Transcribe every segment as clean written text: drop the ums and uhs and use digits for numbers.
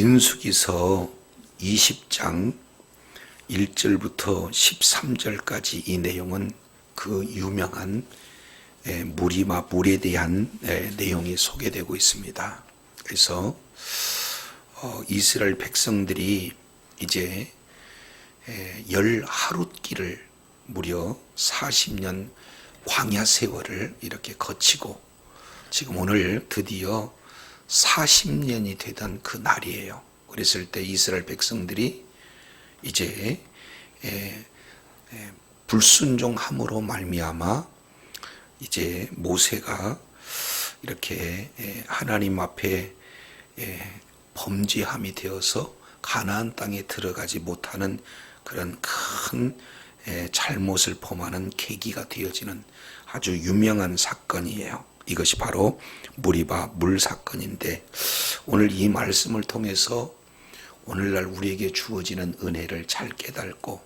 민수기서 20장 1절부터 13절까지 이 내용은 그 유명한 무리와 물에 대한 내용이 소개되고 있습니다. 그래서 이스라엘 백성들이 이제 열 하룻길을 무려 40년 광야 세월을 이렇게 거치고 지금 오늘 드디어 40년이 되던 그 날이에요. 그랬을 때 이스라엘 백성들이 이제 불순종함으로 말미암아 이제 모세가 이렇게 하나님 앞에 범죄함이 되어서 가나안 땅에 들어가지 못하는 그런 큰 잘못을 범하는 계기가 되어지는 아주 유명한 사건이에요. 이것이 바로 무리바 물 사건인데, 오늘 이 말씀을 통해서 오늘날 우리에게 주어지는 은혜를 잘 깨닫고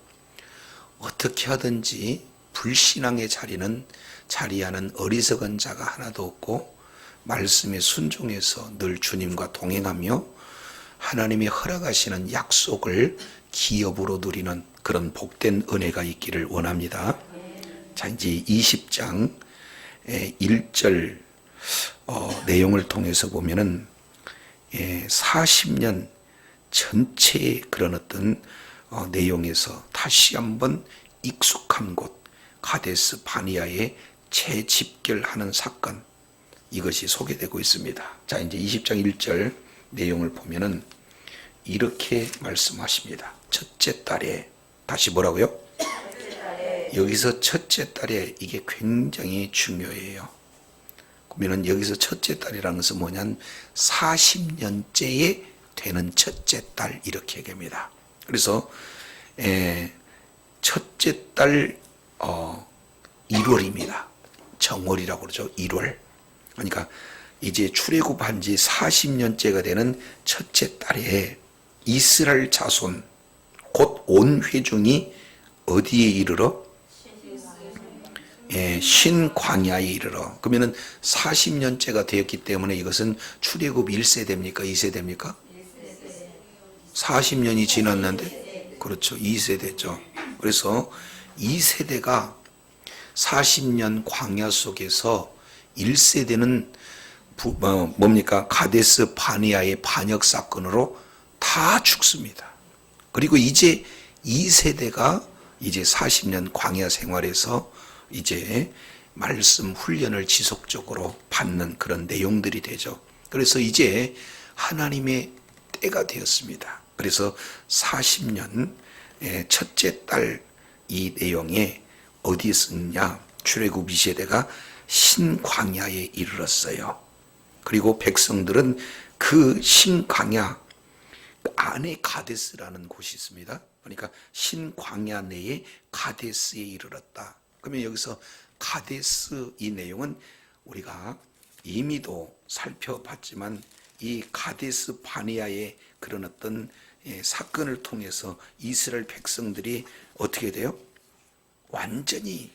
어떻게 하든지 불신앙의 자리하는 어리석은 자가 하나도 없고 말씀에 순종해서 늘 주님과 동행하며 하나님이 허락하시는 약속을 기업으로 누리는 그런 복된 은혜가 있기를 원합니다. 자, 이제 20장 1절 내용을 통해서 보면은 40년 전체의 그런 어떤 내용에서 다시 한번 익숙한 곳 가데스 바니아에 재집결하는 사건, 이것이 소개되고 있습니다. 자, 이제 20장 1절 내용을 보면은 이렇게 말씀하십니다. 첫째 달에, 다시 뭐라고요? 여기서 첫째 달에, 이게 굉장히 중요해요. 그러면 여기서 첫째 달이라는 것은 뭐냐면 40년째에 되는 첫째 달, 이렇게 얘기합니다. 그래서 첫째 달 1월입니다. 정월이라고 그러죠. 1월. 그러니까 이제 출애굽한 지 40년째가 되는 첫째 달에 이스라엘 자손 곧 온 회중이 어디에 이르러? 신광야에 이르러. 그러면은 40년째가 되었기 때문에 이것은 출애굽 1세대입니까? 2세대입니까? 40년이 지났는데, 그렇죠, 2세대죠. 그래서 2세대가 40년 광야 속에서 1세대는 뭡니까? 가데스 바니아의 반역 사건으로 다 죽습니다. 그리고 이제 2세대가 이제 40년 광야 생활에서 이제 말씀 훈련을 지속적으로 받는 그런 내용들이 되죠. 그래서 이제 하나님의 때가 되었습니다. 그래서 40년 첫째 달 이 내용에 어디에 쓰느냐? 출애굽 2세대가 신광야에 이르렀어요. 그리고 백성들은 그 신광야 안에 가데스라는 곳이 있습니다. 그러니까 신광야 내에 가데스에 이르렀다. 그러면 여기서 가데스 이 내용은 우리가 이미도 살펴봤지만 이 가데스 바니아의 그런 어떤 사건을 통해서 이스라엘 백성들이 어떻게 돼요? 완전히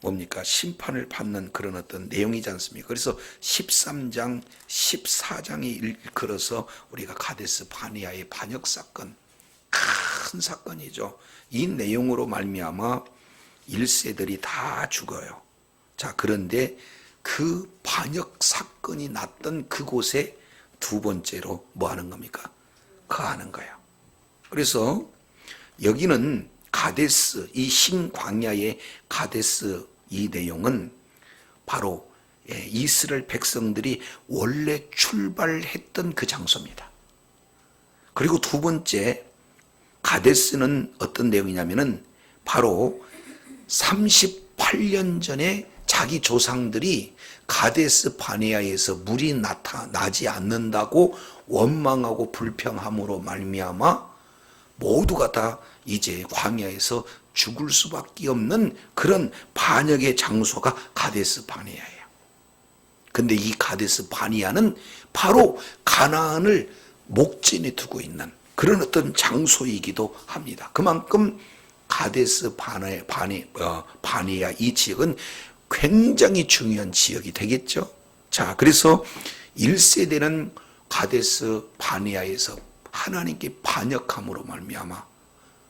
뭡니까? 심판을 받는 그런 어떤 내용이지 않습니까? 그래서 13장, 14장에 일컬어서 우리가 가데스 바니아의 반역 사건, 큰 사건이죠. 이 내용으로 말미암아 1세들이 다 죽어요. 자, 그런데 그 반역 사건이 났던 그곳에 두 번째로 뭐 하는 겁니까? 거하는 거예요. 그래서 여기는 가데스, 이 신광야의 가데스 이 내용은 바로 이스라엘 백성들이 원래 출발했던 그 장소입니다. 그리고 두 번째, 가데스는 어떤 내용이냐면은 바로 38년 전에 자기 조상들이 가데스 바네아에서 물이 나지 않는다고 원망하고 불평함으로 말미암아 모두가 다 이제 광야에서 죽을 수밖에 없는 그런 반역의 장소가 가데스 바네아예요. 근데 이 가데스 바네아는 바로 가나안을 목전에 두고 있는 그런 어떤 장소이기도 합니다. 그만큼 가데스 바네아 이 지역은 굉장히 중요한 지역이 되겠죠. 자, 그래서 1세대는 가데스 바네아에서 하나님께 반역함으로 말미암아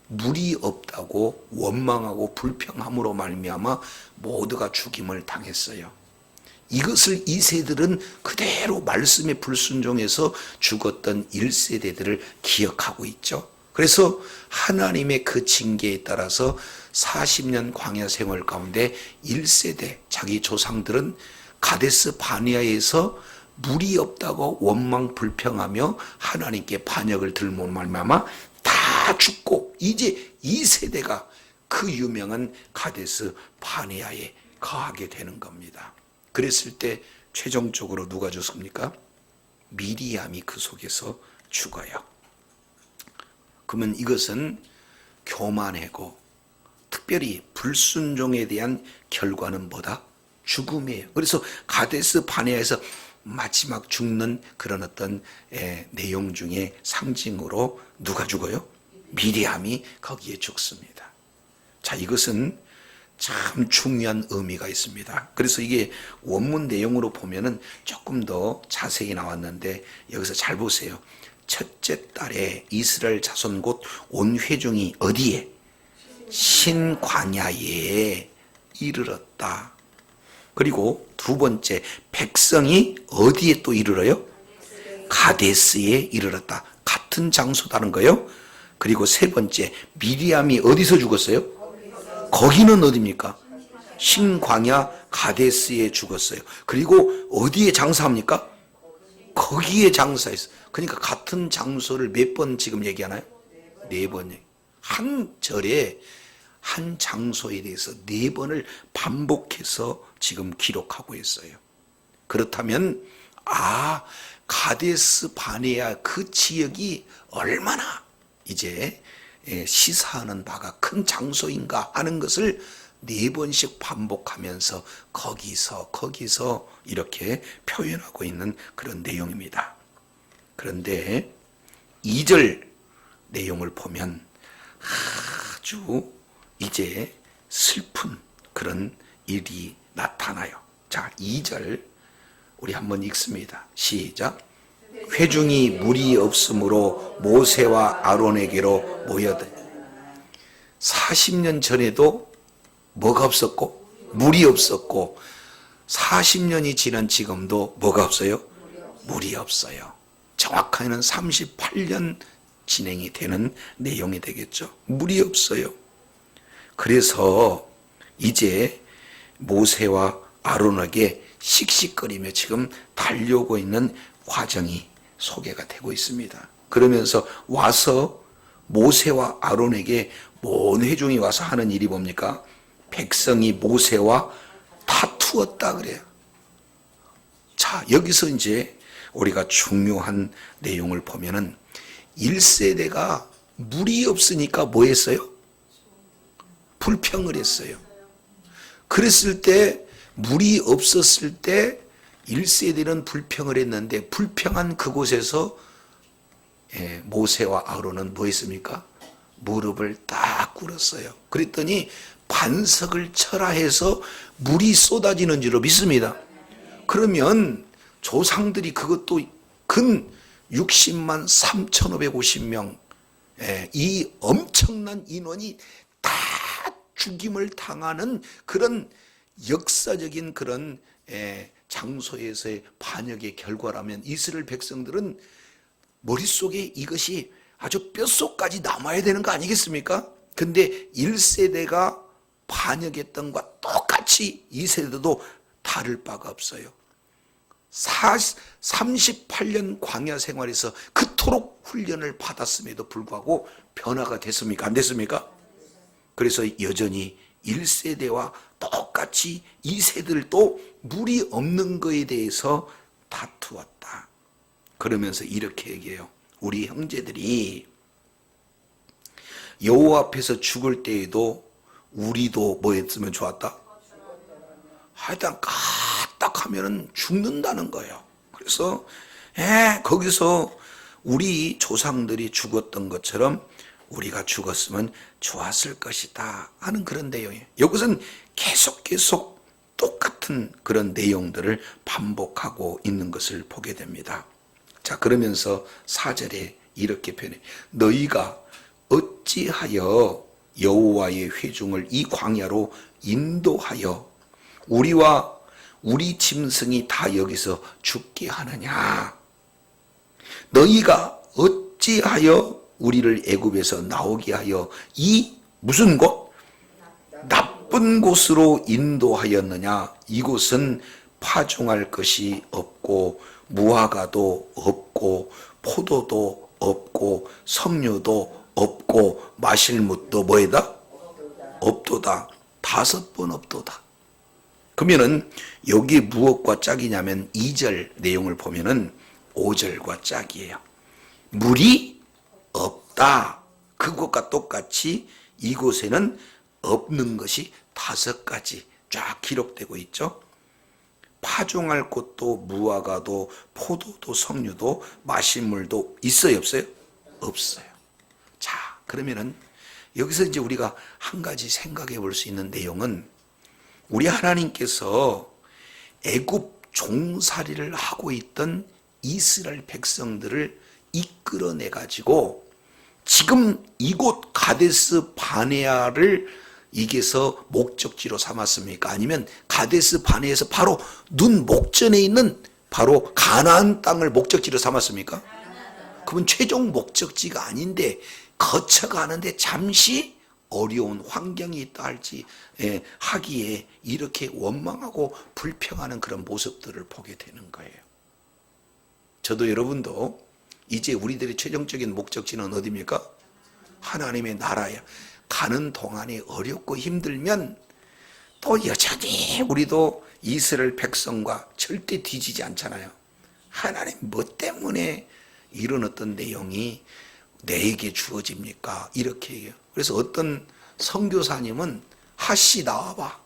물이 없다고 원망하고 불평함으로 말미암아 모두가 죽임을 당했어요. 이것을 2세들은 그대로 말씀에 불순종해서 죽었던 1세대들을 기억하고 있죠. 그래서 하나님의 그 징계에 따라서 40년 광야 생활 가운데 1세대 자기 조상들은 가데스 바네아에서 물이 없다고 원망 불평하며 하나님께 반역을 들므로 말미암아 다 죽고 이제 2세대가 그 유명한 가데스 바네아에 거하게 되는 겁니다. 그랬을 때 최종적으로 누가 죽습니까? 미리암이 그 속에서 죽어요. 그러면 이것은 교만하고 특별히 불순종에 대한 결과는 뭐다? 죽음이에요. 그래서 가데스 바네아에서 마지막 죽는 그런 어떤 내용 중에 상징으로 누가 죽어요? 미리암이 거기에 죽습니다. 자, 이것은 참 중요한 의미가 있습니다. 그래서 이게 원문 내용으로 보면은 조금 더 자세히 나왔는데 여기서 잘 보세요. 첫째 달에 이스라엘 자손 곧 온 회중이 어디에? 신광야에 이르렀다. 그리고 두 번째, 백성이 어디에 또 이르러요? 가데스에 이르렀다. 같은 장소다는 거예요. 그리고 세 번째, 미리암이 어디서 죽었어요? 거기는 어디입니까? 신광야 가데스에 죽었어요. 그리고 어디에 장사합니까? 거기에 장사했어요. 그러니까 같은 장소를 몇 번 지금 얘기하나요? 4번. 한 절에 한 장소에 대해서 4번을 반복해서 지금 기록하고 있어요. 그렇다면 가데스 바네아 그 지역이 얼마나 이제 시사하는 바가 큰 장소인가 하는 것을 4번씩 반복하면서 거기서 이렇게 표현하고 있는 그런 내용입니다. 그런데 2절 내용을 보면 아주 이제 슬픈 그런 일이 나타나요. 자, 2절 우리 한번 읽습니다. 시작. 회중이 물이 없으므로 모세와 아론에게로 모여든 40년 전에도 뭐가 없었고 물이 없었고 40년이 지난 지금도 뭐가 없어요? 물이 없어요. 정확하게는 38년 진행이 되는 내용이 되겠죠. 물이 없어요. 그래서 이제 모세와 아론에게 씩씩거리며 지금 달려오고 있는 과정이 소개가 되고 있습니다. 그러면서 와서 모세와 아론에게 온 회중이 와서 하는 일이 뭡니까? 백성이 모세와 다투었다 그래요. 자, 여기서 이제 우리가 중요한 내용을 보면은 1세대가 물이 없으니까 뭐 했어요? 불평을 했어요. 그랬을 때 물이 없었을 때 1세대는 불평을 했는데 불평한 그곳에서 모세와 아론은 뭐 했습니까? 무릎을 딱 꿇었어요. 그랬더니 반석을 철화해서 물이 쏟아지는 줄로 믿습니다. 그러면 조상들이 그것도 근 60만 3,550명 이 엄청난 인원이 다 죽임을 당하는 그런 역사적인 그런 장소에서의 반역의 결과라면 이스라엘 백성들은 머릿속에 이것이 아주 뼛속까지 남아야 되는 거 아니겠습니까? 근데 1세대가 반역했던 것과 똑같이 2세대도 다를 바가 없어요. 38년 광야 생활에서 그토록 훈련을 받았음에도 불구하고 변화가 됐습니까? 안 됐습니까? 그래서 여전히 1세대와 똑같이 2세들도 물이 없는 것에 대해서 다투었다. 그러면서 이렇게 얘기해요. 우리 형제들이 여호와 앞에서 죽을 때에도 우리도 뭐 했으면 좋았다? 하여튼 까딱하면 죽는다는 거예요. 그래서 거기서 우리 조상들이 죽었던 것처럼 우리가 죽었으면 좋았을 것이다 하는 그런 내용이에요. 여기서는 계속 똑같은 그런 내용들을 반복하고 있는 것을 보게 됩니다. 자, 그러면서 4절에 이렇게 표현해. 너희가 어찌하여 여호와의 회중을 이 광야로 인도하여 우리와 우리 짐승이 다 여기서 죽게 하느냐. 너희가 어찌하여 우리를 애굽에서 나오게 하여 이 무슨 곳? 나쁜 곳으로 인도하였느냐. 이곳은 파종할 것이 없고 무화과도 없고 포도도 없고 석류도 없고 마실 묻도 뭐이다? 없도다. 5번 없도다. 그러면은 여기 무엇과 짝이냐면 2절 내용을 보면은 5절과 짝이에요. 물이 없다. 그것과 똑같이 이곳에는 없는 것이 5가지 쫙 기록되고 있죠. 파종할 곳도 무화과도 포도도 석류도 마실 물도 있어요, 없어요? 없어요. 자, 그러면은 여기서 이제 우리가 한 가지 생각해 볼 수 있는 내용은 우리 하나님께서 애굽 종살이를 하고 있던 이스라엘 백성들을 이끌어내 가지고 지금 이곳 가데스 바네아를 이게서 목적지로 삼았습니까? 아니면 가데스 바네에서 바로 눈 목전에 있는 바로 가나안 땅을 목적지로 삼았습니까? 그건 최종 목적지가 아닌데 거쳐가는데 잠시 어려운 환경이 있다 할지 하기에 이렇게 원망하고 불평하는 그런 모습들을 보게 되는 거예요. 저도 여러분도 이제 우리들의 최종적인 목적지는 어디입니까? 하나님의 나라예요. 가는 동안에 어렵고 힘들면 또 여전히 우리도 이스라엘 백성과 절대 뒤지지 않잖아요. 하나님 뭐 때문에 이런 어떤 내용이 내게 주어집니까? 이렇게 해요. 그래서 어떤 선교사님은 하씨 나와봐,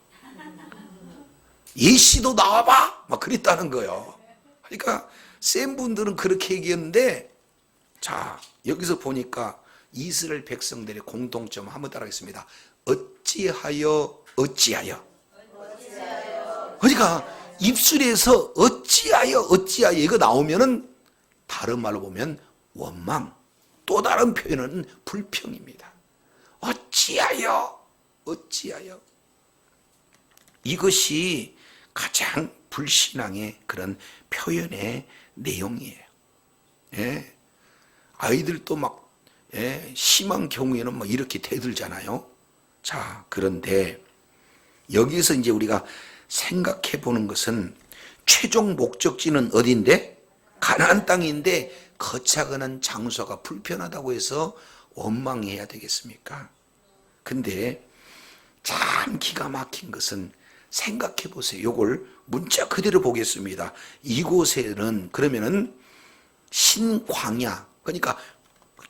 예씨도 나와봐 막 그랬다는 거예요. 그러니까 센 분들은 그렇게 얘기했는데, 자 여기서 보니까 이스라엘 백성들의 공통점 한번 따라하겠습니다. 어찌하여 그러니까 입술에서 어찌하여 이거 나오면은 다른 말로 보면 원망, 또 다른 표현은 불평입니다. 어찌하여 이것이 가장 불신앙의 그런 표현의 내용이에요. 예. 아이들도 막 심한 경우에는 막 이렇게 대들잖아요. 자, 그런데 여기서 이제 우리가 생각해 보는 것은 최종 목적지는 어딘데? 가나안 땅인데 거쳐가는 장소가 불편하다고 해서 원망해야 되겠습니까? 근데 참 기가 막힌 것은 생각해 보세요. 요걸 문자 그대로 보겠습니다. 이곳에는 그러면은 신광야, 그러니까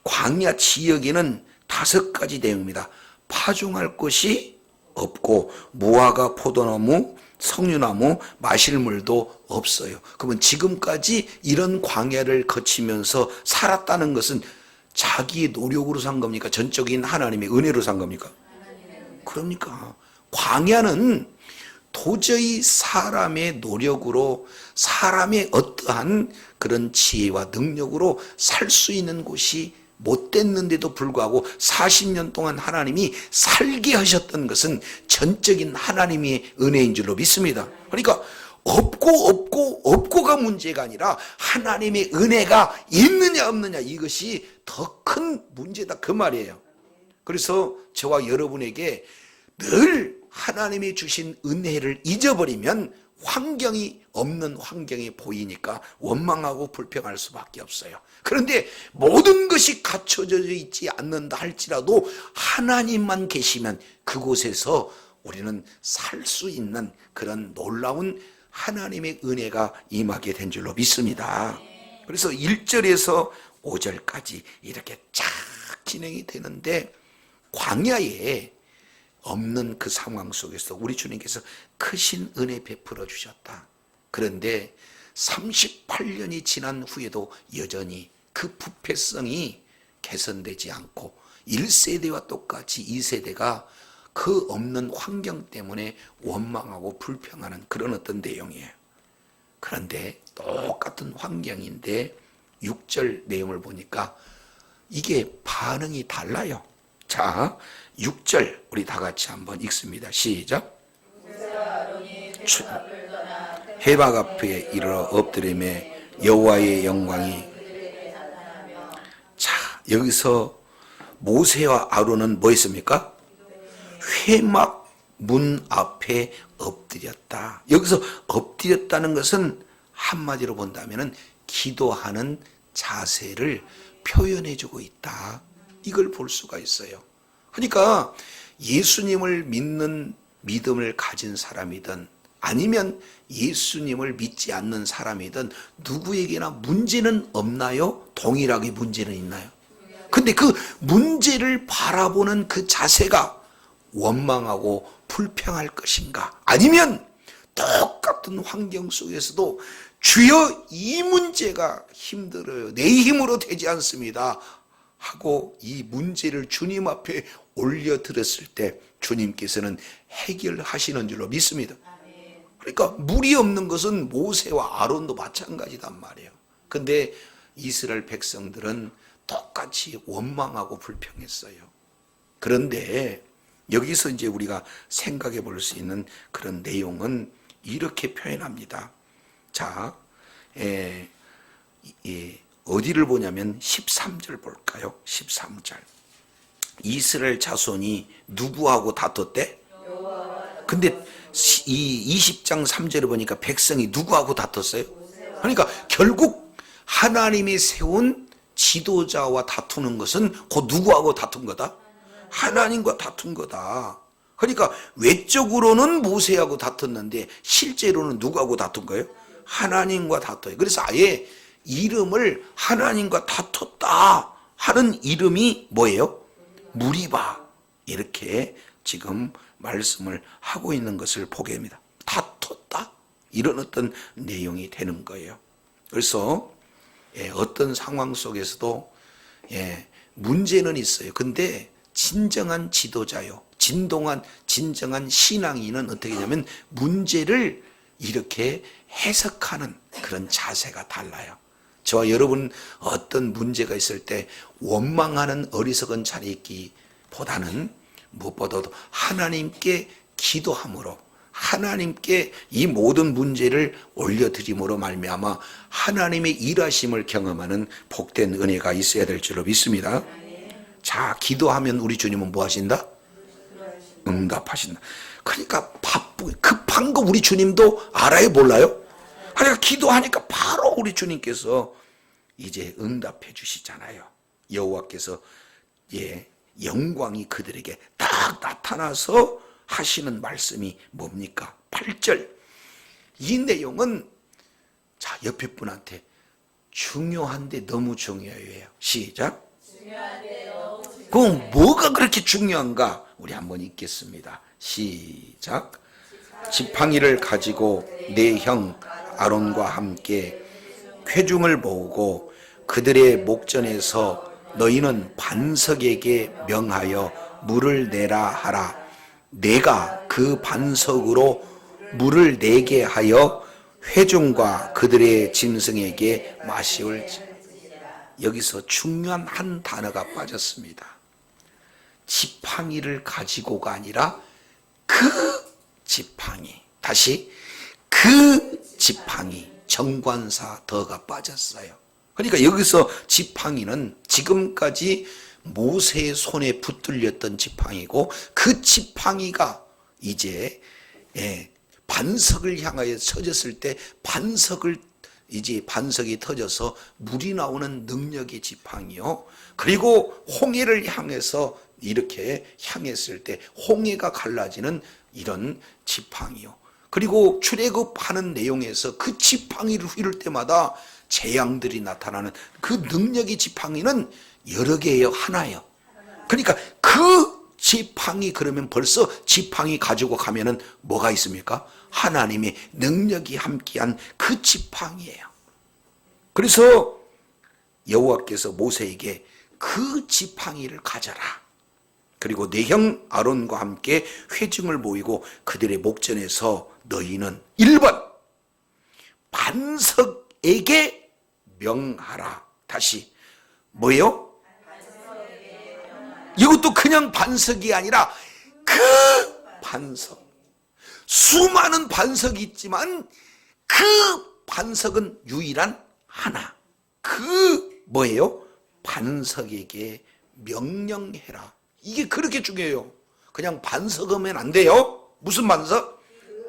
광야 지역에는 5가지 내용입니다. 파종할 것이 없고 무화과, 포도나무, 석류나무, 마실 물도 없어요. 그러면 지금까지 이런 광야를 거치면서 살았다는 것은 자기의 노력으로 산 겁니까? 전적인 하나님의 은혜로 산 겁니까? 그러니까 광야는 도저히 사람의 노력으로, 사람의 어떠한 그런 지혜와 능력으로 살 수 있는 곳이 못 됐는데도 불구하고 40년 동안 하나님이 살게 하셨던 것은 전적인 하나님의 은혜인 줄로 믿습니다. 그러니까 없고가 문제가 아니라 하나님의 은혜가 있느냐 없느냐, 이것이 더 큰 문제다, 그 말이에요. 그래서 저와 여러분에게 늘 하나님이 주신 은혜를 잊어버리면 환경이 없는 환경이 보이니까 원망하고 불평할 수밖에 없어요. 그런데 모든 것이 갖춰져 있지 않는다 할지라도 하나님만 계시면 그곳에서 우리는 살 수 있는 그런 놀라운 하나님의 은혜가 임하게 된 줄로 믿습니다. 그래서 1절에서 5절까지 이렇게 쫙 진행이 되는데, 광야에 없는 그 상황 속에서 우리 주님께서 크신 은혜 베풀어 주셨다. 그런데 38년이 지난 후에도 여전히 그 부패성이 개선되지 않고 1세대와 똑같이 2세대가 그 없는 환경 때문에 원망하고 불평하는 그런 어떤 내용이에요. 그런데 똑같은 환경인데 6절 내용을 보니까 이게 반응이 달라요. 자, 6절 우리 다 같이 한번 읽습니다. 시작. 해막 앞에 이르러 엎드리매 여호와의 영광이. 자, 여기서 모세와 아론은 뭐 했습니까? 회막 문 앞에 엎드렸다. 여기서 엎드렸다는 것은 한마디로 본다면 기도하는 자세를 표현해주고 있다. 이걸 볼 수가 있어요. 그러니까 예수님을 믿는 믿음을 가진 사람이든 아니면 예수님을 믿지 않는 사람이든 누구에게나 문제는 없나요? 동일하게 문제는 있나요? 근데 그 문제를 바라보는 그 자세가 원망하고 불평할 것인가? 아니면 똑같은 환경 속에서도 주여 이 문제가 힘들어요. 내 힘으로 되지 않습니다. 하고 이 문제를 주님 앞에 올려드렸을 때 주님께서는 해결하시는 줄로 믿습니다. 그러니까 물이 없는 것은 모세와 아론도 마찬가지단 말이에요. 근데 이스라엘 백성들은 똑같이 원망하고 불평했어요. 그런데 여기서 이제 우리가 생각해 볼 수 있는 그런 내용은 이렇게 표현합니다. 자, 어디를 보냐면 13절 볼까요? 13절. 이스라엘 자손이 누구하고 다퉜대? 근데 이 20장 3절을 보니까 백성이 누구하고 다퉜어요? 그러니까 결국 하나님이 세운 지도자와 다투는 것은 곧 누구하고 다툰 거다? 하나님과 다툰 거다. 그러니까 외적으로는 모세하고 다퉜는데 실제로는 누구하고 다툰 거예요? 하나님과 다퉈요. 그래서 아예 이름을 하나님과 다퉜다 하는 이름이 뭐예요? 무리바. 이렇게 지금 말씀을 하고 있는 것을 보게 됩니다. 다퉜다? 이런 어떤 내용이 되는 거예요. 그래서 어떤 상황 속에서도 문제는 있어요. 근데 진정한 지도자요, 진정한 신앙인은 어떻게 하냐면 문제를 이렇게 해석하는 그런 자세가 달라요. 저와 여러분 어떤 문제가 있을 때 원망하는 어리석은 자리에 있기보다는 무엇보다도 하나님께 기도함으로 하나님께 이 모든 문제를 올려드림으로 말미암아 하나님의 일하심을 경험하는 복된 은혜가 있어야 될 줄로 믿습니다. 자, 기도하면 우리 주님은 뭐 하신다? 응답하신다. 그러니까 급한 거 우리 주님도 알아요, 몰라요? 그러니까 기도하니까 바로 우리 주님께서 이제 응답해 주시잖아요. 여호와께서 영광이 그들에게 딱 나타나서 하시는 말씀이 뭡니까? 8절. 이 내용은 자, 옆에 분한테 중요한데 너무 중요해요. 시작. 그럼 뭐가 그렇게 중요한가? 우리 한번 읽겠습니다. 시작. 지팡이를 가지고 내 형 아론과 함께 회중을 모으고 그들의 목전에서 너희는 반석에게 명하여 물을 내라 하라. 내가 그 반석으로 물을 내게 하여 회중과 그들의 짐승에게 마시올. 여기서 중요한 한 단어가 빠졌습니다. 지팡이를 가지고가 아니라 그 지팡이. 다시 그 지팡이. 정관사 더가 빠졌어요. 그러니까 여기서 지팡이는 지금까지 모세의 손에 붙들렸던 지팡이고 그 지팡이가 이제 반석을 향하여 쳐졌을 때 반석이 터져서 물이 나오는 능력의 지팡이요. 그리고 홍해를 향해서 이렇게 향했을 때 홍해가 갈라지는 이런 지팡이요. 그리고 출애굽하는 내용에서 그 지팡이를 휘를 때마다 재앙들이 나타나는 그 능력의 지팡이는 여러 개예요, 하나예요. 그러니까 그 지팡이, 그러면 벌써 지팡이 가지고 가면은 뭐가 있습니까? 하나님의 능력이 함께한 그 지팡이예요. 그래서 여호와께서 모세에게 그 지팡이를 가져라. 그리고 내 형 아론과 함께 회중을 모이고 그들의 목전에서 너희는 1번 반석에게 명하라. 다시 뭐예요? 이것도 그냥 반석이 아니라 그 반석. 수많은 반석이 있지만 그 반석은 유일한 하나. 그 뭐예요? 반석에게 명령해라. 이게 그렇게 중요해요. 그냥 반석하면 안 돼요. 무슨 반석?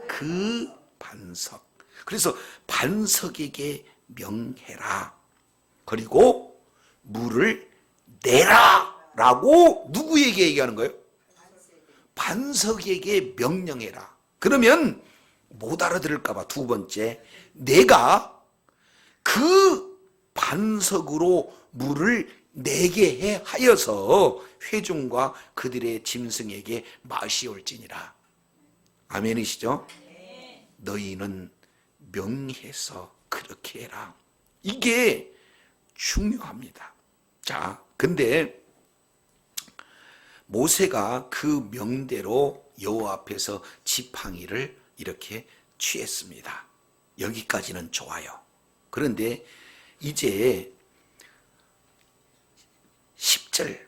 그 반석. 그래서 반석에게 명해라. 그리고 물을 내라 라고 누구에게 얘기하는 거예요? 반석에게 명령해라. 그러면 못 알아들을까 봐 두 번째, 내가 그 반석으로 물을 내게 해 하여서 회중과 그들의 짐승에게 맛이 올지니라. 아멘이시죠? 너희는 명해서 그렇게 해라. 이게 중요합니다. 자, 근데 모세가 그 명대로 여호와 앞에서 지팡이를 이렇게 취했습니다. 여기까지는 좋아요. 그런데 이제 10절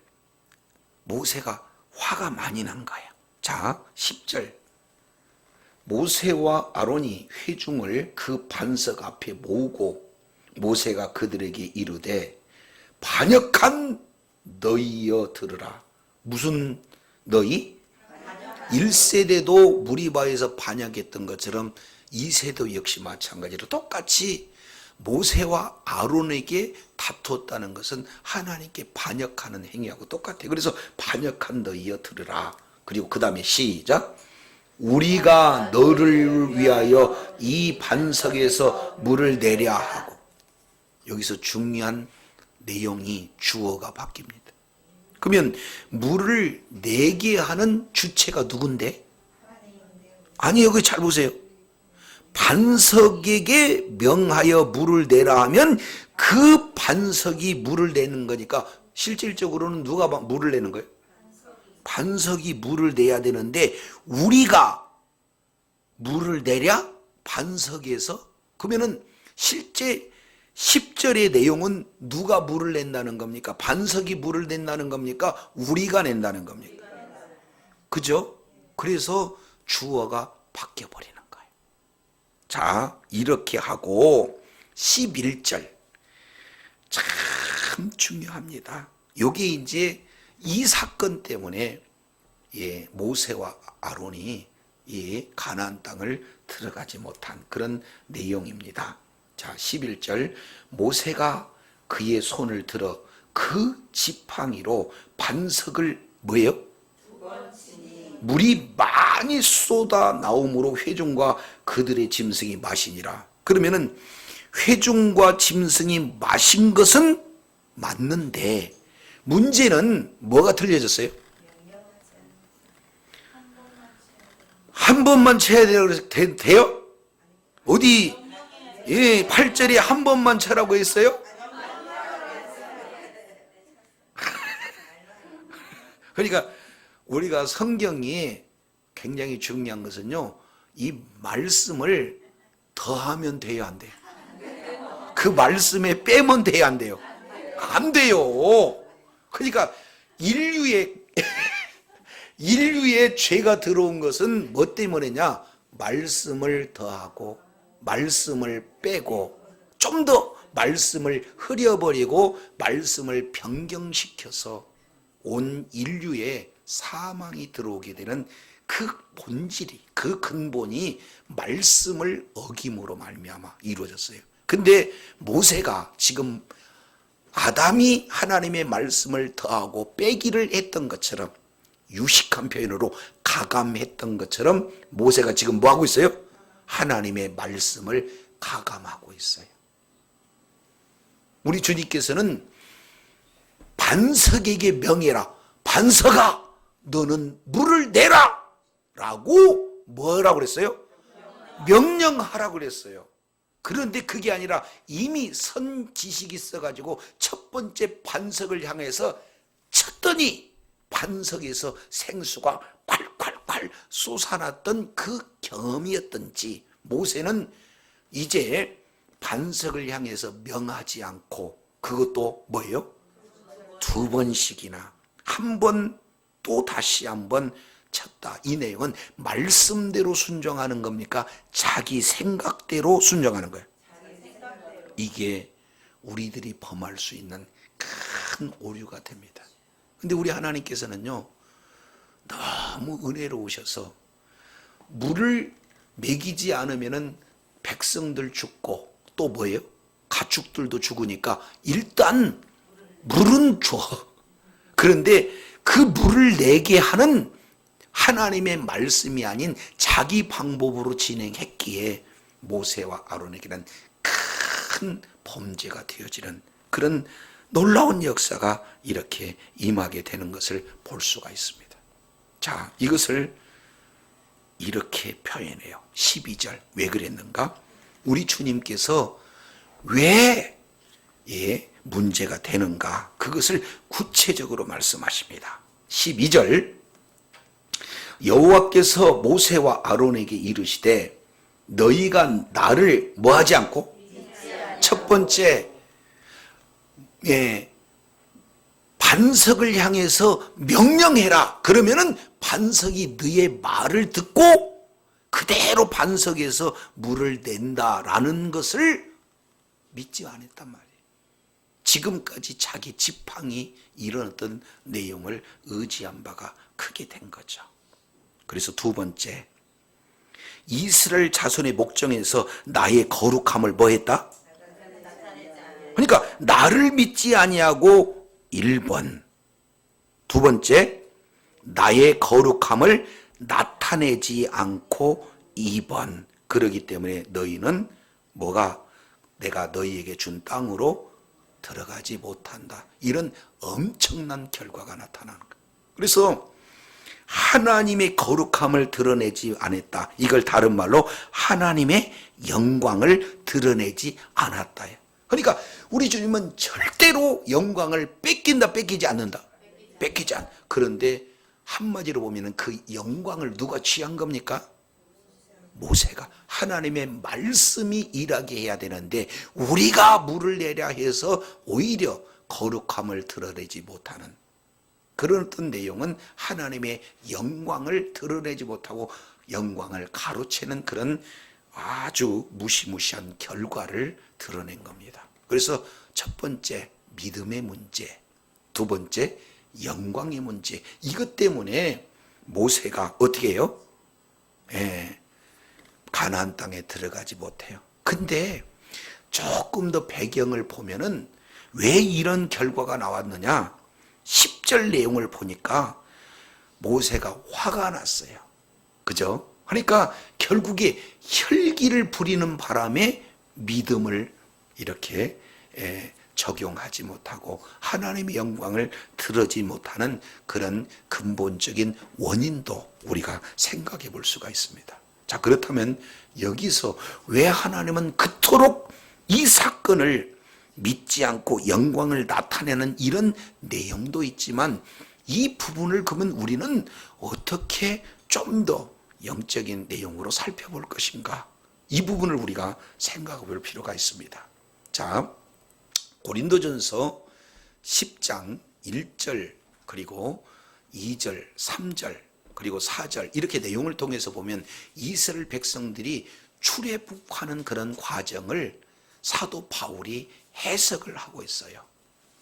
모세가 화가 많이 난 거예요. 자, 10절 모세와 아론이 회중을 그 반석 앞에 모으고 모세가 그들에게 이르되 반역한 너희여 들으라. 무슨 너희? 1세대도 무리바에서 반역했던 것처럼 2세도 역시 마찬가지로 똑같이 모세와 아론에게 다퉜다는 것은 하나님께 반역하는 행위하고 똑같아요. 그래서 반역한 너희여 들으라. 그리고 그 다음에 시작. 우리가 너를 위하여 이 반석에서 물을 내랴 하고, 여기서 중요한 내용이 주어가 바뀝니다. 그러면 물을 내게 하는 주체가 누군데? 아니, 여기 잘 보세요. 반석에게 명하여 물을 내라 하면 그 반석이 물을 내는 거니까 실질적으로는 누가 물을 내는 거예요? 반석이 물을 내야 되는데 우리가 물을 내랴? 반석에서? 그러면은 실제 10절의 내용은 누가 물을 낸다는 겁니까? 반석이 물을 낸다는 겁니까? 우리가 낸다는 겁니까? 그죠? 그래서 주어가 바뀌어버리는 거예요. 자, 이렇게 하고 11절 참 중요합니다. 여기 이제 이 사건 때문에 모세와 아론이 가나안 땅을 들어가지 못한 그런 내용입니다. 자, 11절 모세가 그의 손을 들어 그 지팡이로 반석을 뭐예요? 물이 많이 쏟아 나오므로 회중과 그들의 짐승이 마시니라. 그러면은 회중과 짐승이 마신 것은 맞는데 문제는 뭐가 틀려졌어요? 한 번만 쳐야 돼요? 어디 8절에 한 번만 쳐라고 했어요? 그러니까 우리가 성경이 굉장히 중요한 것은요, 이 말씀을 더하면 돼요, 안 돼요? 그 말씀에 빼면 돼요, 안 돼요? 안 돼요. 그러니까 인류의 죄가 들어온 것은 뭐 때문이냐? 말씀을 더하고 말씀을 빼고 좀 더 말씀을 흐려버리고 말씀을 변경시켜서 온 인류의 사망이 들어오게 되는 그 본질이, 그 근본이 말씀을 어김으로 말미암아 이루어졌어요. 근데 모세가 지금 아담이 하나님의 말씀을 더하고 빼기를 했던 것처럼, 유식한 표현으로 가감했던 것처럼 모세가 지금 뭐 하고 있어요? 하나님의 말씀을 가감하고 있어요. 우리 주님께서는 반석에게 명해라. 반석아, 너는 물을 내라 라고 뭐라고 그랬어요? 명령하라고 그랬어요. 그런데 그게 아니라 이미 선지식이 있어가지고 첫 번째 반석을 향해서 쳤더니 반석에서 생수가 콸콸콸 솟아났던 그 경험이었던지, 모세는 이제 반석을 향해서 명하지 않고 그것도 뭐예요? 2번씩이나. 한 번 또 다시 한 번 쳤다. 이 내용은 말씀대로 순종하는 겁니까? 자기 생각대로 순종하는 거예요. 이게 우리들이 범할 수 있는 큰 오류가 됩니다. 근데 우리 하나님께서는요, 너무 은혜로우셔서 물을 먹이지 않으면은 백성들 죽고 또 뭐예요? 가축들도 죽으니까 일단 물은 줘. 그런데 그 물을 내게 하는 하나님의 말씀이 아닌 자기 방법으로 진행했기에 모세와 아론에게는 큰 범죄가 되어지는 그런 놀라운 역사가 이렇게 임하게 되는 것을 볼 수가 있습니다. 자, 이것을 이렇게 표현해요. 12절. 왜 그랬는가? 우리 주님께서 왜 문제가 되는가? 그것을 구체적으로 말씀하십니다. 12절. 여호와께서 모세와 아론에게 이르시되 너희가 나를 뭐하지 않고? 첫 번째, 반석을 향해서 명령해라. 그러면은 반석이 너의 말을 듣고 그대로 반석에서 물을 낸다라는 것을 믿지 않았단 말이에요. 지금까지 자기 지팡이 일어났던 내용을 의지한 바가 크게 된 거죠. 그래서 두 번째, 이스라엘 자손의 목정에서 나의 거룩함을 뭐 했다? 그러니까 나를 믿지 아니하고 1번, 두 번째, 나의 거룩함을 나타내지 않고 2번. 그러기 때문에 너희는 뭐가 내가 너희에게 준 땅으로 들어가지 못한다. 이런 엄청난 결과가 나타나는 거예요. 그래서 하나님의 거룩함을 드러내지 않았다. 이걸 다른 말로 하나님의 영광을 드러내지 않았다. 그러니까 우리 주님은 절대로 영광을 뺏긴다, 뺏기지 않는다. 뺏기지 않. 그런데 한마디로 보면 그 영광을 누가 취한 겁니까? 모세가. 하나님의 말씀이 일하게 해야 되는데 우리가 물을 내려 해서 오히려 거룩함을 드러내지 못하는 그런 어떤 내용은 하나님의 영광을 드러내지 못하고 영광을 가로채는 그런 아주 무시무시한 결과를 드러낸 겁니다. 그래서 첫 번째 믿음의 문제, 두 번째 영광의 문제. 이것 때문에 모세가 어떻게 해요? 가나안 땅에 들어가지 못해요. 근데 조금 더 배경을 보면은 왜 이런 결과가 나왔느냐? 10절 내용을 보니까 모세가 화가 났어요. 그죠? 그러니까 결국에 혈기를 부리는 바람에 믿음을 이렇게 적용하지 못하고 하나님의 영광을 드러지 못하는 그런 근본적인 원인도 우리가 생각해 볼 수가 있습니다. 자, 그렇다면 여기서 왜 하나님은 그토록 이 사건을 믿지 않고 영광을 나타내는 이런 내용도 있지만 이 부분을 그러면 우리는 어떻게 좀 더 영적인 내용으로 살펴볼 것인가? 이 부분을 우리가 생각해 볼 필요가 있습니다. 자, 고린도전서 10장 1절 그리고 2절, 3절 그리고 4절 이렇게 내용을 통해서 보면 이스라엘 백성들이 출애굽하는 그런 과정을 사도 바울이 해석을 하고 있어요.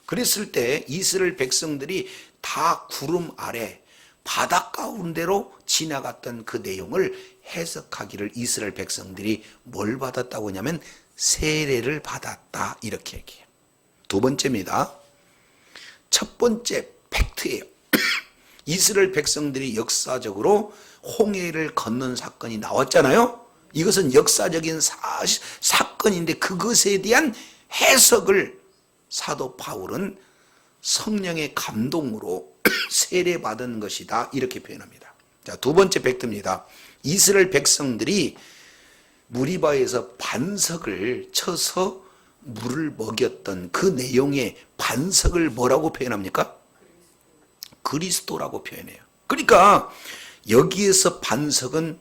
그랬을 때 이스라엘 백성들이 다 구름 아래 바다 가운데로 지나갔던 그 내용을 해석하기를 이스라엘 백성들이 뭘 받았다고 하냐면 세례를 받았다 이렇게 얘기해요. 두 번째입니다. 첫 번째 팩트예요. 이스라엘 백성들이 역사적으로 홍해를 건넌 사건이 나왔잖아요. 이것은 역사적인 사건인데 그것에 대한 해석을 사도 바울은 성령의 감동으로 세례받은 것이다 이렇게 표현합니다. 자, 두 번째 팩트입니다. 이스라엘 백성들이 무리바에서 반석을 쳐서 물을 먹였던 그 내용의 반석을 뭐라고 표현합니까? 그리스도라고 표현해요. 그러니까 여기에서 반석은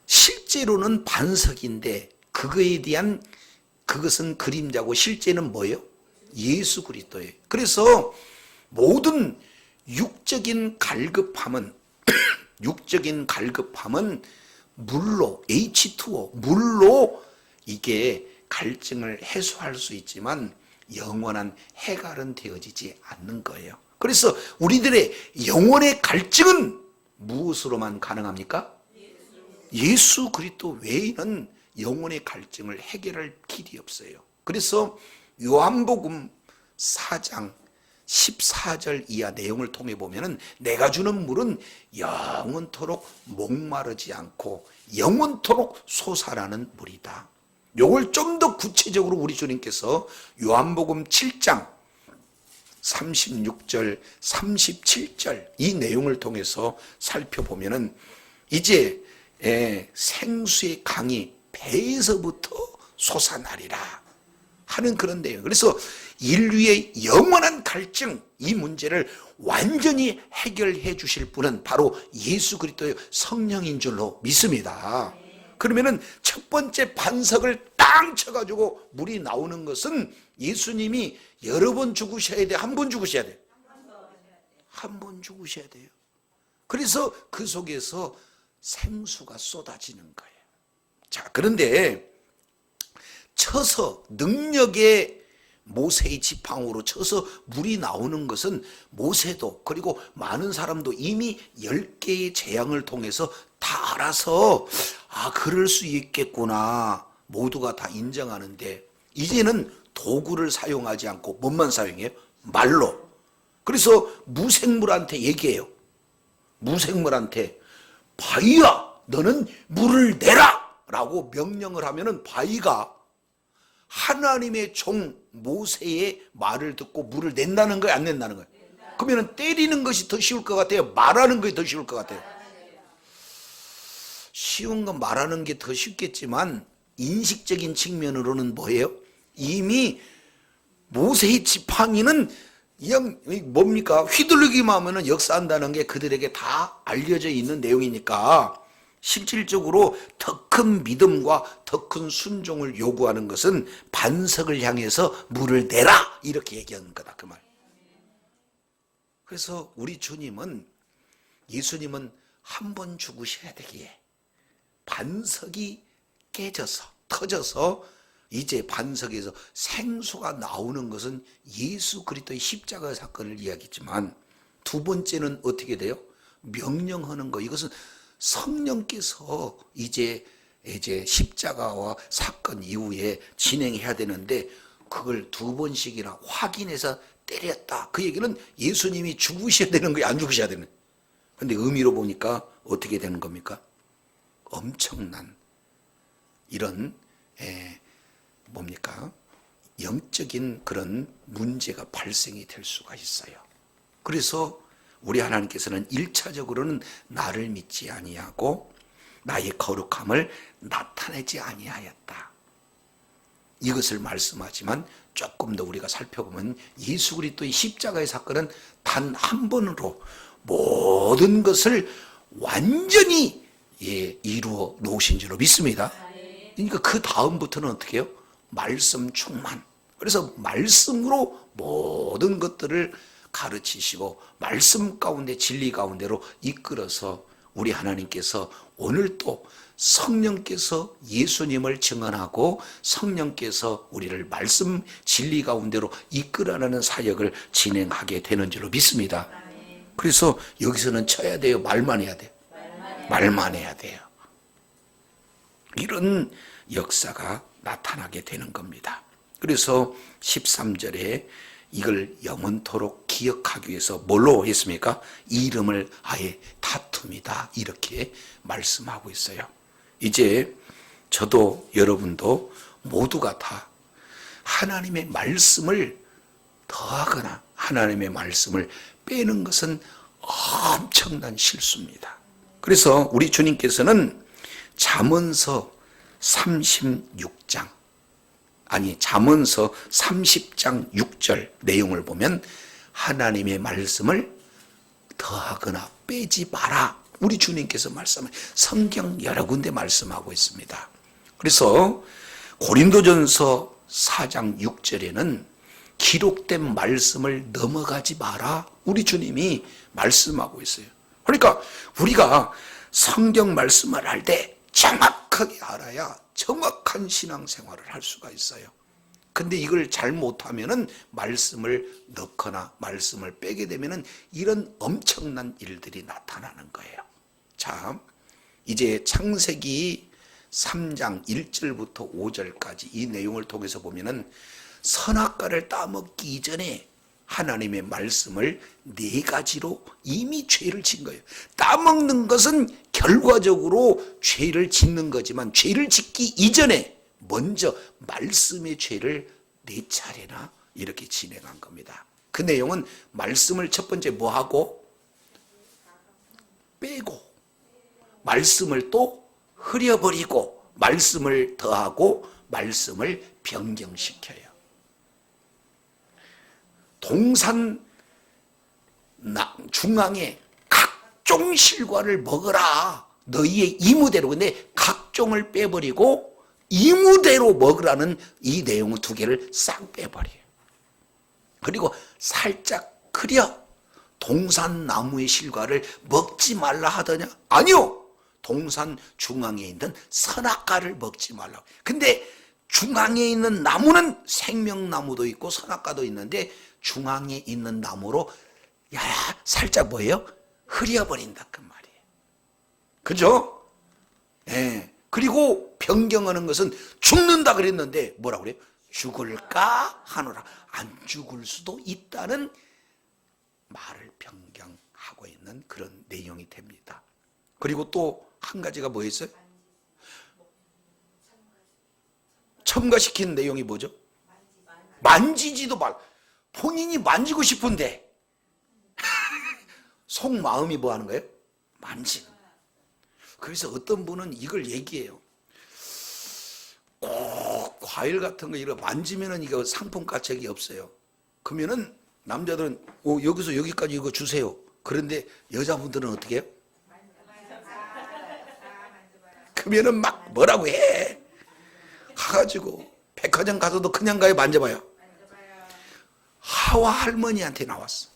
실제로는 반석인데 그거에 대한 그것은 그림자고 실제는 뭐예요? 예수 그리스도예요. 그래서 모든 육적인 갈급함은 육적인 갈급함은 물로 H2O 물로 이게 갈증을 해소할 수 있지만 영원한 해갈은 되어지지 않는 거예요. 그래서 우리들의 영혼의 갈증은 무엇으로만 가능합니까? 예수 그리스도 외에는 영혼의 갈증을 해결할 길이 없어요. 그래서 요한복음 4장 14절 이하 내용을 통해 보면은 내가 주는 물은 영원토록 목마르지 않고 영원토록 솟아나는 물이다. 요걸 좀 더 구체적으로 우리 주님께서 요한복음 7장 36절 37절 이 내용을 통해서 살펴보면은 이제 생수의 강이 배에서부터 솟아나리라 하는 그런 내용. 그래서 인류의 영원한 갈증 이 문제를 완전히 해결해 주실 분은 바로 예수 그리스도의 성령인 줄로 믿습니다. 그러면은 첫 번째 반석을 땅 쳐가지고 물이 나오는 것은 예수님이 여러 번 죽으셔야 돼? 한 번 죽으셔야 돼? 한 번 죽으셔야 돼요. 그래서 그 속에서 생수가 쏟아지는 거예요. 자, 그런데 쳐서 능력의 모세의 지팡이로 쳐서 물이 나오는 것은 모세도 그리고 많은 사람도 이미 10개의 재앙을 통해서 다 알아서 그럴 수 있겠구나 모두가 다 인정하는데 이제는 도구를 사용하지 않고 뭔만 사용해요? 말로. 그래서 무생물한테 얘기해요. 무생물한테 바위야 너는 물을 내라 라고 명령을 하면은 바위가 하나님의 종 모세의 말을 듣고 물을 낸다는 거예요, 안 낸다는 거예요? 그러면 때리는 것이 더 쉬울 것 같아요? 말하는 것이 더 쉬울 것 같아요? 쉬운 건 말하는 게 더 쉽겠지만 인식적인 측면으로는 뭐예요? 이미 모세의 지팡이는 그냥 뭡니까? 휘둘르기만 하면 역사한다는 게 그들에게 다 알려져 있는 내용이니까 실질적으로 더 큰 믿음과 더 큰 순종을 요구하는 것은 반석을 향해서 물을 내라 이렇게 얘기하는 거다 그 말. 그래서 우리 주님은 예수님은 한 번 죽으셔야 되기에 반석이 깨져서 터져서 이제 반석에서 생수가 나오는 것은 예수 그리스도의 십자가 사건을 이야기했지만 두 번째는 어떻게 돼요? 명령하는 거. 이것은 성령께서 이제 십자가와 사건 이후에 진행해야 되는데 그걸 두 번씩이나 확인해서 때렸다. 그 얘기는 예수님이 죽으셔야 되는 거예요, 안 죽으셔야 되는 거예요. 근데 의미로 보니까 어떻게 되는 겁니까? 엄청난 이런 뭡니까? 영적인 그런 문제가 발생이 될 수가 있어요. 그래서 우리 하나님께서는 1차적으로는 나를 믿지 아니하고 나의 거룩함을 나타내지 아니하였다. 이것을 말씀하지만 조금 더 우리가 살펴보면 예수 그리스도의 십자가의 사건은 단 한 번으로 모든 것을 완전히 이루어 놓으신 줄로 믿습니다. 그러니까 그 다음부터는 어떻게 해요? 말씀 충만. 그래서 말씀으로 모든 것들을 가르치시고 말씀 가운데 진리 가운데로 이끌어서 우리 하나님께서 오늘 또 성령께서 예수님을 증언하고 성령께서 우리를 말씀 진리 가운데로 이끌어내는 사역을 진행하게 되는 줄로 믿습니다. 그래서 여기서는 쳐야 돼요? 말만 해야 돼요? 말만 해야 돼요. 이런 역사가 나타나게 되는 겁니다. 그래서 13절에 이걸 영원토록 기억하기 위해서 뭘로 했습니까? 이름을 아예 다툼이다 이렇게 말씀하고 있어요. 이제 저도 여러분도 모두가 다 하나님의 말씀을 더하거나 하나님의 말씀을 빼는 것은 엄청난 실수입니다. 그래서 우리 주님께서는 잠언서 36장 잠언서 30장 6절 내용을 보면 하나님의 말씀을 더하거나 빼지 마라. 우리 주님께서 말씀을 성경 여러 군데 말씀하고 있습니다. 그래서 고린도전서 4장 6절에는 기록된 말씀을 넘어가지 마라. 우리 주님이 말씀하고 있어요. 그러니까 우리가 성경 말씀을 할 때 정확하게 알아야 정확한 신앙생활을 할 수가 있어요. 근데 이걸 잘못하면은 말씀을 넣거나 말씀을 빼게 되면은 이런 엄청난 일들이 나타나는 거예요. 자, 이제 창세기 3장 1절부터 5절까지 이 내용을 통해서 보면은 선악과를 따먹기 이전에 하나님의 말씀을 4가지로 이미 죄를 진 거예요. 따먹는 것은 결과적으로 죄를 짓는 거지만 죄를 짓기 이전에 먼저 말씀의 죄를 4차례나 이렇게 진행한 겁니다. 그 내용은 말씀을 첫 번째 뭐하고? 빼고, 말씀을 또 흐려버리고, 말씀을 더하고, 말씀을 변경시켜요. 동산 중앙에 각종 실과를 먹어라. 너희의 이무대로. 근데 각종을 빼버리고 이무대로 먹으라는 이 내용 2개를 싹 빼버려요. 그리고 살짝 흐려. 동산 나무의 실과를 먹지 말라 하더냐? 아니요. 동산 중앙에 있는 선악과를 먹지 말라고. 근데 중앙에 있는 나무는 생명나무도 있고 선악과도 있는데 중앙에 있는 나무로 살짝 뭐예요? 흐려버린다 그 말이에요. 그죠? 네. 그리고 변경하는 것은 죽는다 그랬는데 뭐라고 그래요? 죽을까 하노라. 안 죽을 수도 있다는 말을 변경하고 있는 그런 내용이 됩니다. 그리고 또 한 가지가 뭐 있어요? 첨가시킨 내용이 뭐죠? 만지지도 말. 본인이 만지고 싶은데 속마음이 뭐 하는 거예요? 만지는. 그래서 어떤 분은 이걸 얘기해요. 꼭 과일 같은 거 이거 만지면은 이거 상품 가책이 없어요. 그러면은 남자들은 여기서 여기까지 이거 주세요. 그런데 여자분들은 어떻게 해요? 그러면은 막 뭐라고 해. 가가지고 백화점 가서도 그냥 가요, 만져봐요? 하와 할머니한테 나왔어.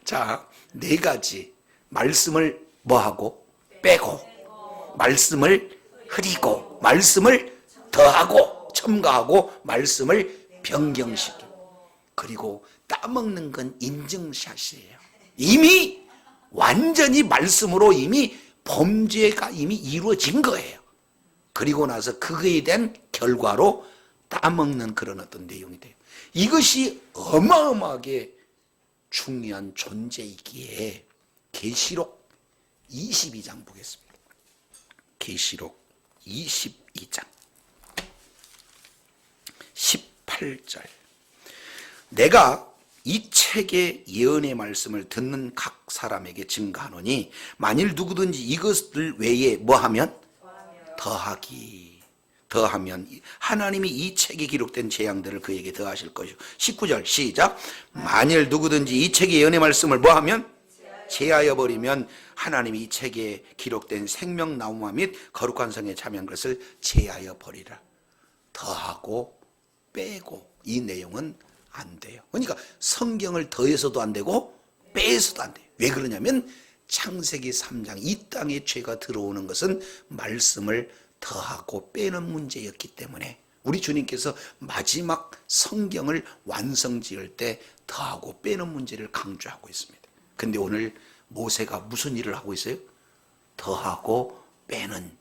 자, 4가지 말씀을 뭐하고? 빼고, 말씀을 흐리고, 말씀을 더하고, 첨가하고, 말씀을 변경시키고. 그리고 따먹는 건 인증샷이에요. 이미 완전히 말씀으로 이미 범죄가 이미 이루어진 거예요. 그리고 나서 그거에 대한 결과로 따먹는 그런 어떤 내용이 돼요. 이것이 어마어마하게 중요한 존재이기에 계시록 22장 보겠습니다. 계시록 22장 18절. 내가 이 책의 예언의 말씀을 듣는 각 사람에게 증가하노니 만일 누구든지 이것들 외에 뭐하면? 더하면 하나님이 이 책에 기록된 재앙들을 그에게 더하실 것이요. 19절 시작. 만일 누구든지 이 책의 예언의 말씀을 뭐하면? 제하여 버리면 하나님이 이 책에 기록된 생명나무와 및 거룩한 성에 참여한 것을 제하여 버리라. 더하고 빼고 이 내용은 안 돼요. 그러니까 성경을 더해서도 안 되고 빼서도 안 돼요. 왜 그러냐면 창세기 3장 이 땅에 죄가 들어오는 것은 말씀을 더하고 빼는 문제였기 때문에 우리 주님께서 마지막 성경을 완성지을 때 더하고 빼는 문제를 강조하고 있습니다. 근데 오늘 모세가 무슨 일을 하고 있어요? 더하고 빼는,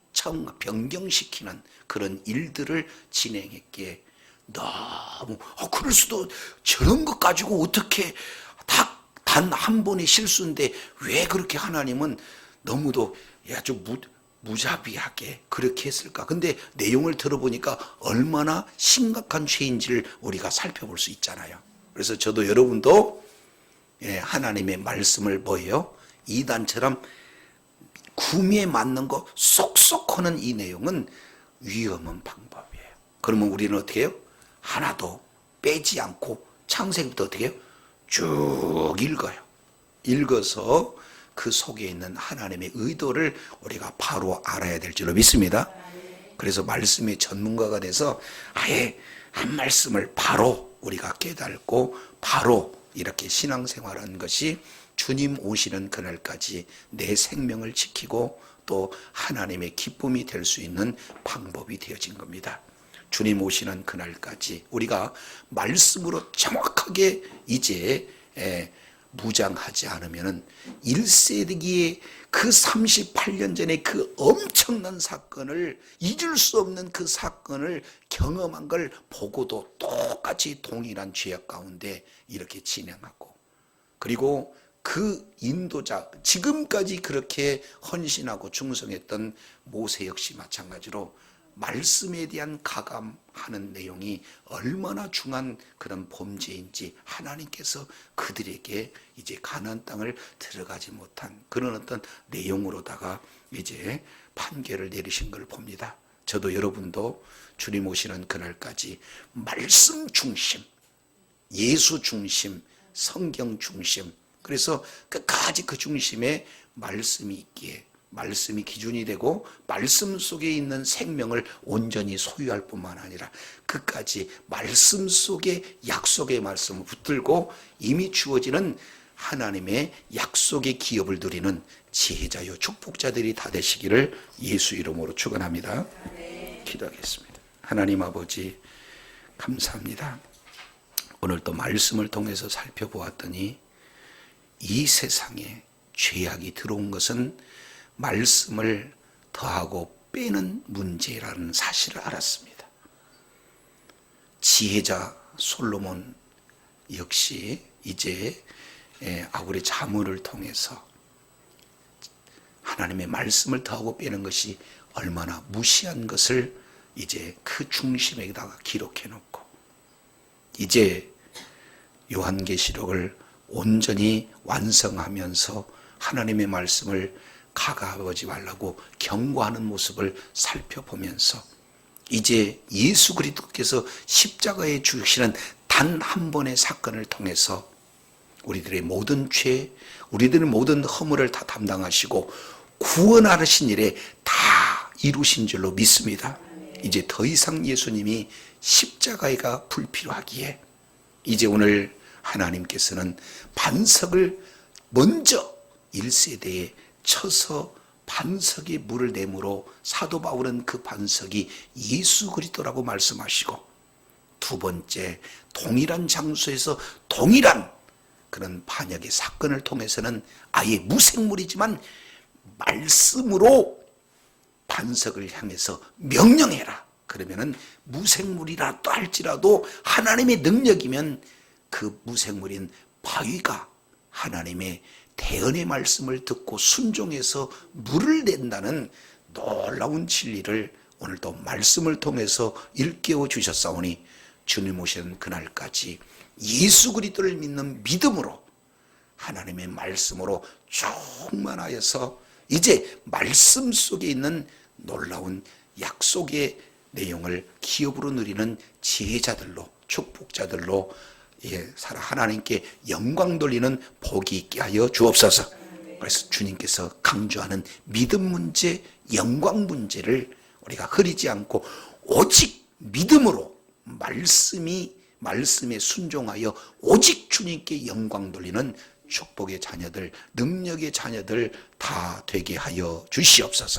변경시키는 그런 일들을 진행했기에 너무 그럴 수도, 저런 것 가지고 어떻게 단 한 번의 실수인데 왜 그렇게 하나님은 너무도 아주 무자비하게 그렇게 했을까? 근데 내용을 들어보니까 얼마나 심각한 죄인지를 우리가 살펴볼 수 있잖아요. 그래서 저도 여러분도 하나님의 말씀을 뭐예요? 이단처럼 구미에 맞는 거 쏙쏙 하는 이 내용은 위험한 방법이에요. 그러면 우리는 어떻게 해요? 하나도 빼지 않고 창세기부터 어떻게 해요? 쭉 읽어요. 읽어서 그 속에 있는 하나님의 의도를 우리가 바로 알아야 될 줄로 믿습니다. 그래서 말씀의 전문가가 돼서 아예 한 말씀을 바로 우리가 깨닫고 바로 이렇게 신앙생활하는 것이 주님 오시는 그날까지 내 생명을 지키고 또 하나님의 기쁨이 될 수 있는 방법이 되어진 겁니다. 주님 오시는 그날까지 우리가 말씀으로 정확하게 이제 무장하지 않으면 1세기에 그 38년 전에 그 엄청난 사건을, 잊을 수 없는 그 사건을 경험한 걸 보고도 똑같이 동일한 죄악 가운데 이렇게 진행하고, 그리고 그 인도자, 지금까지 그렇게 헌신하고 충성했던 모세 역시 마찬가지로 말씀에 대한 가감하는 내용이 얼마나 중한 그런 범죄인지 하나님께서 그들에게 이제 가나안 땅을 들어가지 못한 그런 어떤 내용으로다가 이제 판결을 내리신 걸 봅니다. 저도 여러분도 주님 오시는 그날까지 말씀 중심, 예수 중심, 성경 중심, 그래서 끝까지 그 중심에 말씀이 있기에 말씀이 기준이 되고 말씀 속에 있는 생명을 온전히 소유할 뿐만 아니라 끝까지 말씀 속에 약속의 말씀을 붙들고 이미 주어지는 하나님의 약속의 기업을 누리는 지혜자요 축복자들이 다 되시기를 예수 이름으로 축원합니다. 기도하겠습니다. 하나님 아버지 감사합니다. 오늘 또 말씀을 통해서 살펴보았더니 이 세상에 죄악이 들어온 것은 말씀을 더하고 빼는 문제라는 사실을 알았습니다. 지혜자 솔로몬 역시 이제 아굴의 자문을 통해서 하나님의 말씀을 더하고 빼는 것이 얼마나 무시한 것을 이제 그 중심에다가 기록해 놓고, 이제 요한계시록을 온전히 완성하면서 하나님의 말씀을 가까워지 말라고 경고하는 모습을 살펴보면서 이제 예수 그리스도께서 십자가에 죽으시는 단 한 번의 사건을 통해서 우리들의 모든 죄, 우리들의 모든 허물을 다 담당하시고 구원하신 일에 다 이루신 줄로 믿습니다. 이제 더 이상 예수님이 십자가가 불필요하기에 이제 오늘 하나님께서는 반석을 먼저 1세대에 쳐서 반석에 물을 내므로 사도 바울은 그 반석이 예수 그리스도라고 말씀하시고, 두 번째 동일한 장소에서 동일한 그런 반역의 사건을 통해서는 아예 무생물이지만 말씀으로 반석을 향해서 명령해라. 그러면은 무생물이라도 할지라도 하나님의 능력이면 그 무생물인 바위가 하나님의 대언의 말씀을 듣고 순종해서 물을 낸다는 놀라운 진리를 오늘 또 말씀을 통해서 일깨워 주셨사오니 주님 오시는 그날까지 예수 그리스도를 믿는 믿음으로 하나님의 말씀으로 충만하여서 이제 말씀 속에 있는 놀라운 약속의 내용을 기업으로 누리는 지혜자들로 축복자들로 살아 하나님께 영광 돌리는 복이 있게 하여 주옵소서. 그래서 주님께서 강조하는 믿음 문제, 영광 문제를 우리가 흐리지 않고 오직 믿음으로 말씀에 순종하여 오직 주님께 영광 돌리는 축복의 자녀들, 능력의 자녀들 다 되게 하여 주시옵소서.